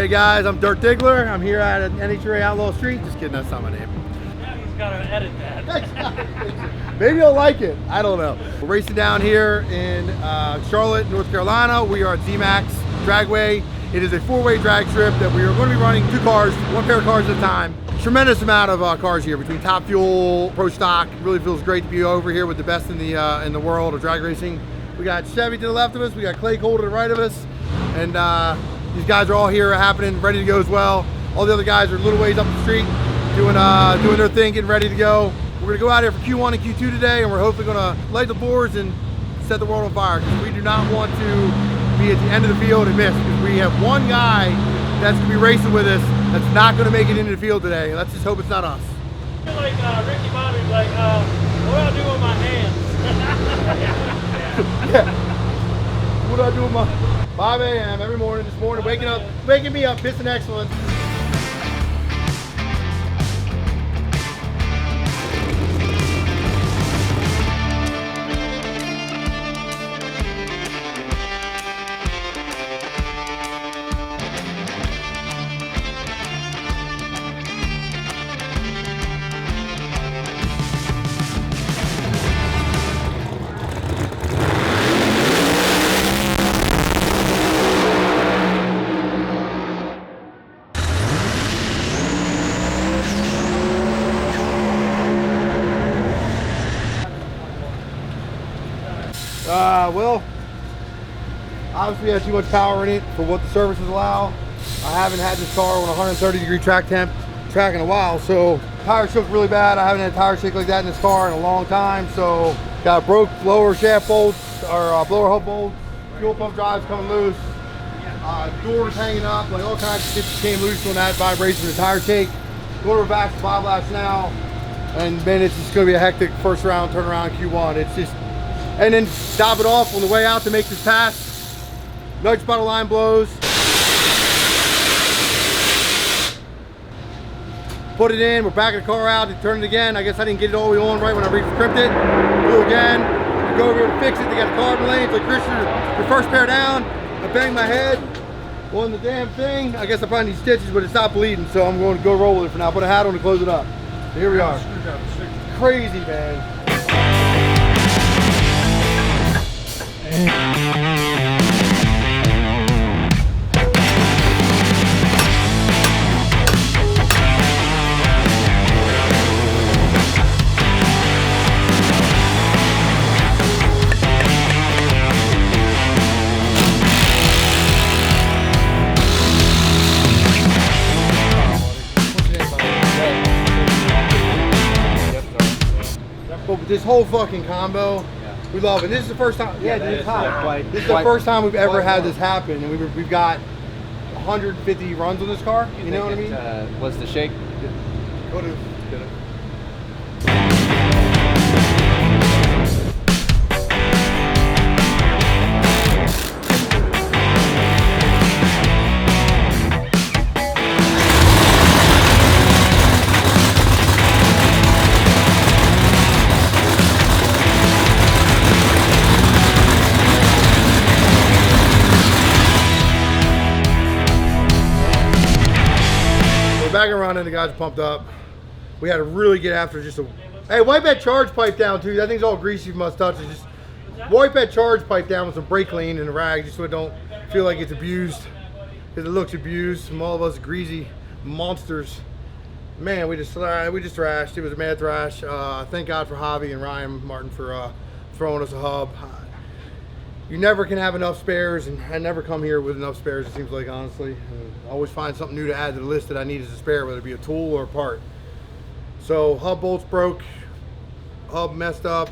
Hey guys, I'm Dirt Diggler. I'm here at NHRA Outlaw Street. Just kidding, that's not my name. Now he's got to edit that. Maybe you'll like it. I don't know. We're racing down here in Charlotte, North Carolina. We are at Z-Max Dragway. It is a 4-way drag strip that we are going to be running 2 cars, 1 pair of cars at a time. Tremendous amount of cars here between Top Fuel, Pro Stock. Really feels great to be over here with the best in the world of drag racing. We got Chevy to the left of us. We got Clay Cole to the right of us, and these guys are all here, happening, ready to go as well. All the other guys are a little ways up the street, doing their thing, getting ready to go. We're gonna go out here for Q1 and Q2 today, and we're hopefully gonna light the boards and set the world on fire, because we do not want to be at the end of the field and miss, because we have one guy that's gonna be racing with us that's not gonna make it into the field today. Let's just hope it's not us. I feel like Ricky Bobby's like, what do I do with my hands? Yeah. What do I do with my 5 a.m. every morning, this morning, waking me up, pissing excellence. Well, obviously it has too much power in it for what the services allow. I haven't had this car on 130-degree track temp track in a while, so tire shook really bad. I haven't had a tire shake like that in this car in a long time, so got broke blower shaft bolts, or blower hub bolts, fuel pump drives coming loose, doors hanging up, like all kinds of shit came loose when that vibration of the tire shake. Going back to Bob Laps now, and man, it's just going to be a hectic first round turnaround Q1. It's just, and then stop it off on the way out to make this pass. Nudge bottle line blows. Put it in, we're backing the car out, turn it again. I guess I didn't get it all the way on right when I re-crimped it. Do it again. I go over here to fix it. They got the carbon lanes. Like, Christian, your first pair down. I banged my head on the damn thing. I guess I probably need stitches, but it's not bleeding, so I'm going to go roll with it for now. Put a hat on to close it up. So here we are. Crazy, man. But this whole fucking combo, we love it. This is the first time. Yeah, this is the first time we've ever had this happen, and we've got 150 runs on this car. You know what I mean? Was the shake? Could have. Back and running, the guys are pumped up. We had to really get after just a, hey, wipe that charge pipe down too. That thing's all greasy, you must touch it. Just wipe that charge pipe down with some brake clean and a rag, just so it don't feel like it's abused, because it looks abused from all of us greasy monsters. Man, we just thrashed. It was a mad thrash. Thank God for Javi and Ryan Martin for throwing us a hub. You never can have enough spares, and I never come here with enough spares, it seems like, honestly. I always find something new to add to the list that I need as a spare, whether it be a tool or a part. So hub bolts broke, hub messed up.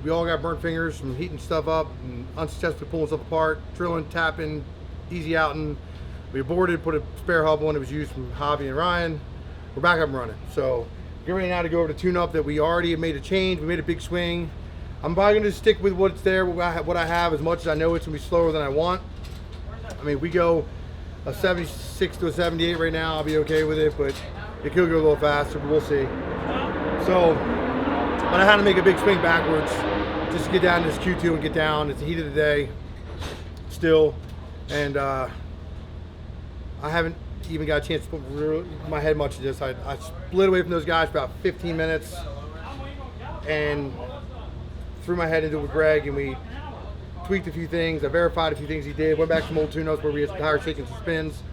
We all got burnt fingers from heating stuff up and unsuccessfully pulling stuff apart, drilling, tapping, easy outing. We aborted, put a spare hub on. It was used from Javi and Ryan. We're back up and running. So get ready now to go over to tune-up that we already have made a change. We made a big swing. I'm probably going to stick with what's there, what I have, as much as I know it's going to be slower than I want. I mean, we go a 76 to a 78 right now, I'll be okay with it, but it could go a little faster, but we'll see. So, but I had to make a big swing backwards just to get down to this Q2 and get down. It's the heat of the day still, and I haven't even got a chance to put my head much into this. I split away from those guys for about 15 minutes and threw my head into it with Greg, and we tweaked a few things. I verified a few things he did. Went back to some old tune-ups where we had some tire shake and some spins.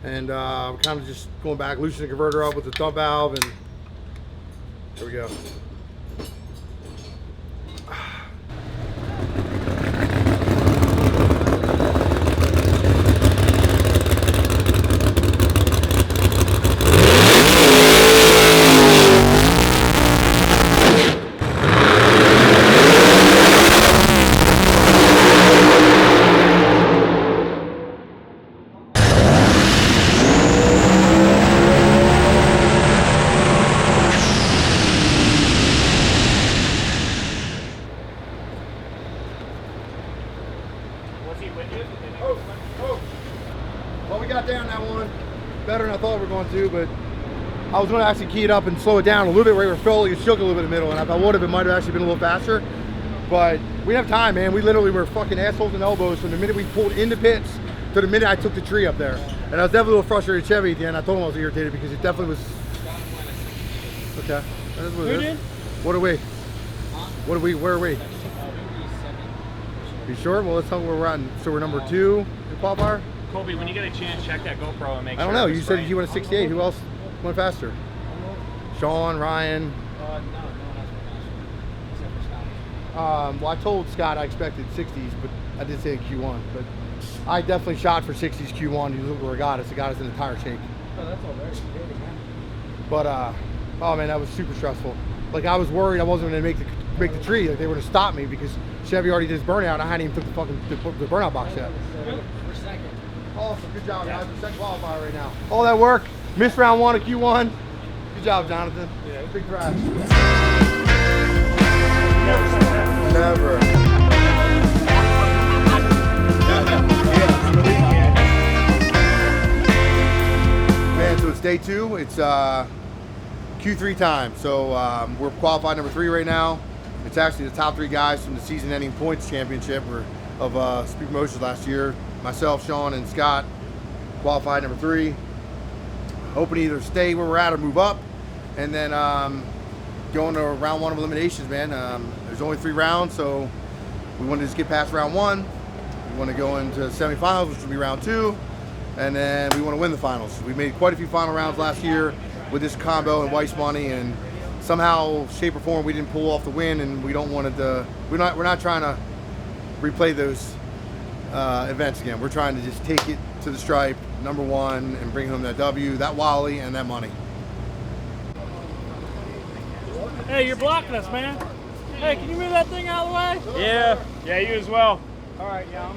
And we're kind of just going back, loosening the converter up with the dump valve, and there we go. Well, we got down that one better than I thought we were going to, but I was going to actually key it up and slow it down a little bit where we were feeling it shook a little bit in the middle, and if I would have, it might have actually been a little faster. But we didn't have time, man. We literally were fucking assholes and elbows from the minute we pulled into pits to the minute I took the tree up there. And I was definitely a little frustrated with Chevy at the end. I told him I was irritated because it definitely was. Okay. That is what it is. What are we? What are we? Where are we? You sure? Well, let's tell them where we're at. So we're number 2 in qualifier? Colby, when you get a chance, check that GoPro and make sure. I don't know. You said you went a 68. Who else went faster? Sean, Ryan. Well, I told Scott I expected 60s, but I did say Q1. But I definitely shot for 60s Q1. You look where it got us. It got us in the tire shake. Oh, that's all very good, man. But oh man, that was super stressful. Like I was worried I wasn't going to make the tree. Like they were going to stop me because Chevy already did his burnout. I hadn't even took the burnout box yet. We're second. Awesome, good job, guys. We're second qualifier right now. All that work, missed round 1 of Q1. Good job, Jonathan. Yeah. Big thrash. Never. Man, so it's day 2. It's Q3 time. So we're qualified number 3 right now. It's actually the top 3 guys from the season-ending points championship of Speed Promotions last year. Myself, Sean, and Scott qualified number 3. Hoping to either stay where we're at or move up. And then going to round 1 of eliminations, man. There's only 3 rounds, so we want to just get past round 1. We want to go into semifinals, which will be round 2. And then we want to win the finals. We made quite a few final rounds last year with this combo and Weiss money, and somehow, shape or form, we didn't pull off the win, and we don't want to. We're not trying to replay those events again. We're trying to just take it to the stripe, number 1, and bring home that W, that Wally, and that money. Hey, you're blocking us, man. Hey, can you move that thing out of the way? Yeah. Yeah, you as well. All right, yeah.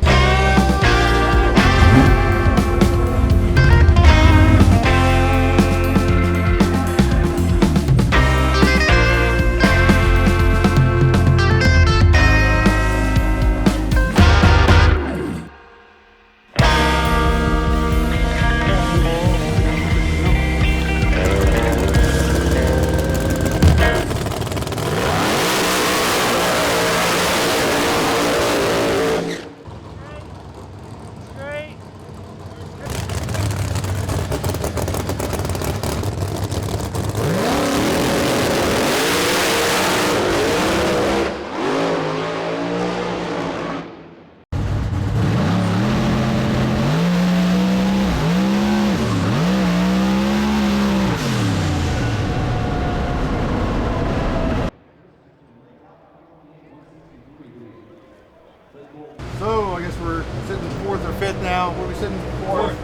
So I guess we're sitting 4th or 5th now. Where are we sitting? 4th.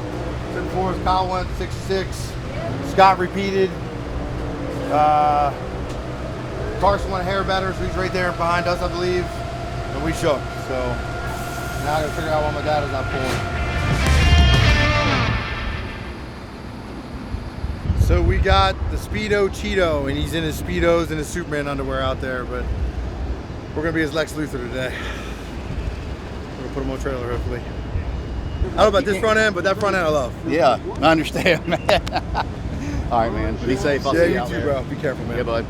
Sitting 4th. Kyle went 66. Scott repeated. Carson went a hair better, so he's right there behind us, I believe. And we shook. So now I gotta figure out why my dad is not pulling. So we got the Speedo Cheeto, and he's in his Speedos and his Superman underwear out there, but we're gonna be his Lex Luthor today. Put him on trailer, hopefully. I don't know about this front end, but that front end I love. Yeah, I understand, man. All right, man. Be safe. I'll see you Yeah, out you too, there. bro. Be careful, man. Yeah, bud.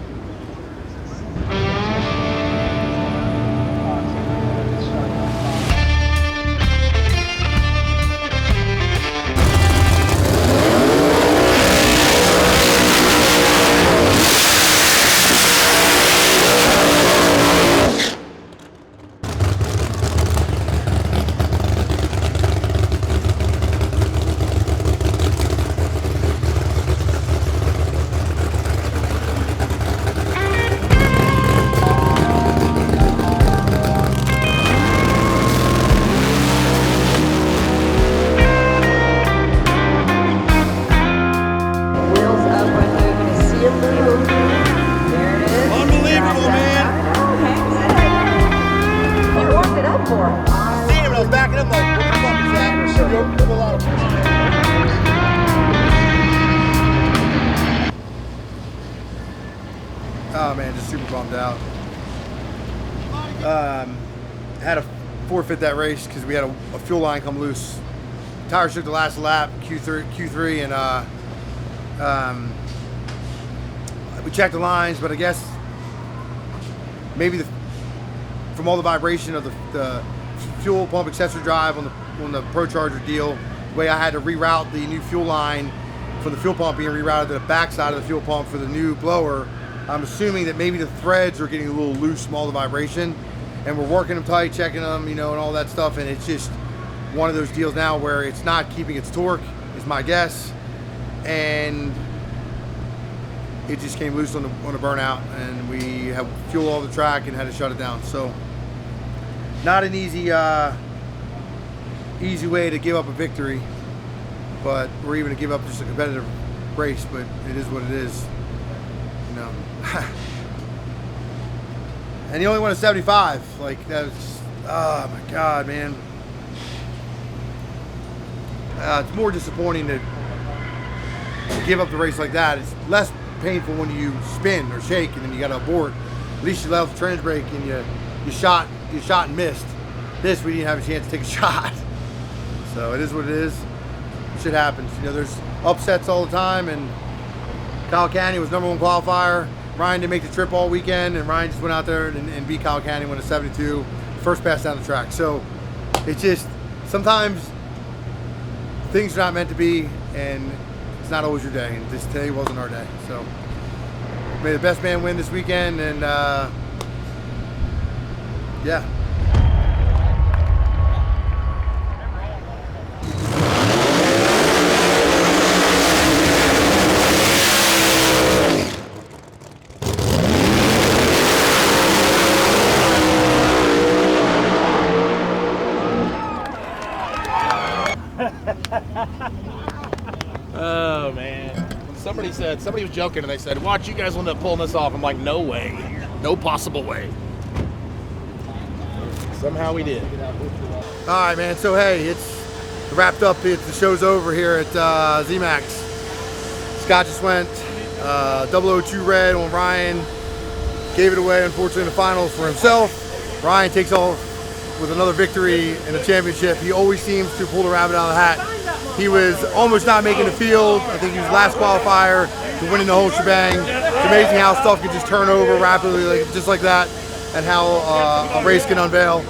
a lot of Oh man, just super bummed out. Had to forfeit that race because we had a fuel line come loose. Tires took the last lap, Q3, and we checked the lines, but I guess maybe from all the vibration of the fuel pump accessory drive on the Pro Charger deal, the way I had to reroute the new fuel line from the fuel pump being rerouted to the back side of the fuel pump for the new blower. I'm assuming that maybe the threads are getting a little loose from all the vibration, and we're working them tight, checking them, you know, and all that stuff, and it's just one of those deals now where it's not keeping its torque, is my guess, and it just came loose on the burnout, and we have fuel all the track and had to shut it down. So not an easy way to give up a victory, but or even to give up just a competitive race, but it is what it is, you know. And he only won a 75. Like, that was just, oh my God, man. It's more disappointing to give up the race like that. It's less painful when you spin or shake and then you got to abort. At least you left the trans brake and you shot and missed. This, we didn't have a chance to take a shot. So it is what it is. Shit happens. You know, there's upsets all the time, and Kyle Canny was #1 qualifier. Ryan didn't make the trip all weekend, and Ryan just went out there and beat Kyle Canny, won a 72, first pass down the track. So it's just, sometimes things are not meant to be, and it's not always your day, and this today wasn't our day. So may the best man win this weekend, and yeah. Oh man. Somebody was joking and they said, watch, you guys will end up pulling this off. I'm like, no way. No possible way. Somehow we did. All right, man. So hey, it's wrapped up. The show's over here at ZMAX. Scott just went 002 red on Ryan. Gave it away, unfortunately, in the finals for himself. Ryan takes off with another victory in the championship. He always seems to pull the rabbit out of the hat. He was almost not making the field. I think he was last qualifier to winning the whole shebang. It's amazing how stuff can just turn over rapidly, just like that, and how a race can unveil.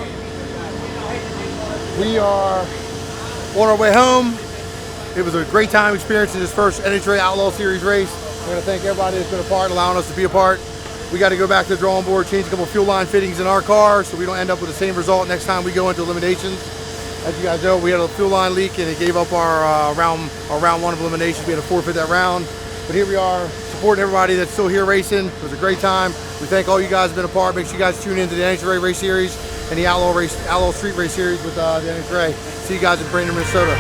We are on our way home. It was a great time experiencing this first NHRA Outlaw Series race. I want to thank everybody that's been a part, allowing us to be a part. We got to go back to the drawing board, change a couple fuel line fittings in our car so we don't end up with the same result next time we go into eliminations. As you guys know, we had a fuel line leak and it gave up our round one of eliminations. We had to forfeit that round. But here we are, supporting everybody that's still here racing. It was a great time. We thank all you guys who've been a part. Make sure you guys tune into the NHRA Race Series and the Outlaw Street Race Series with the NHRA. See you guys in Brainerd, Minnesota.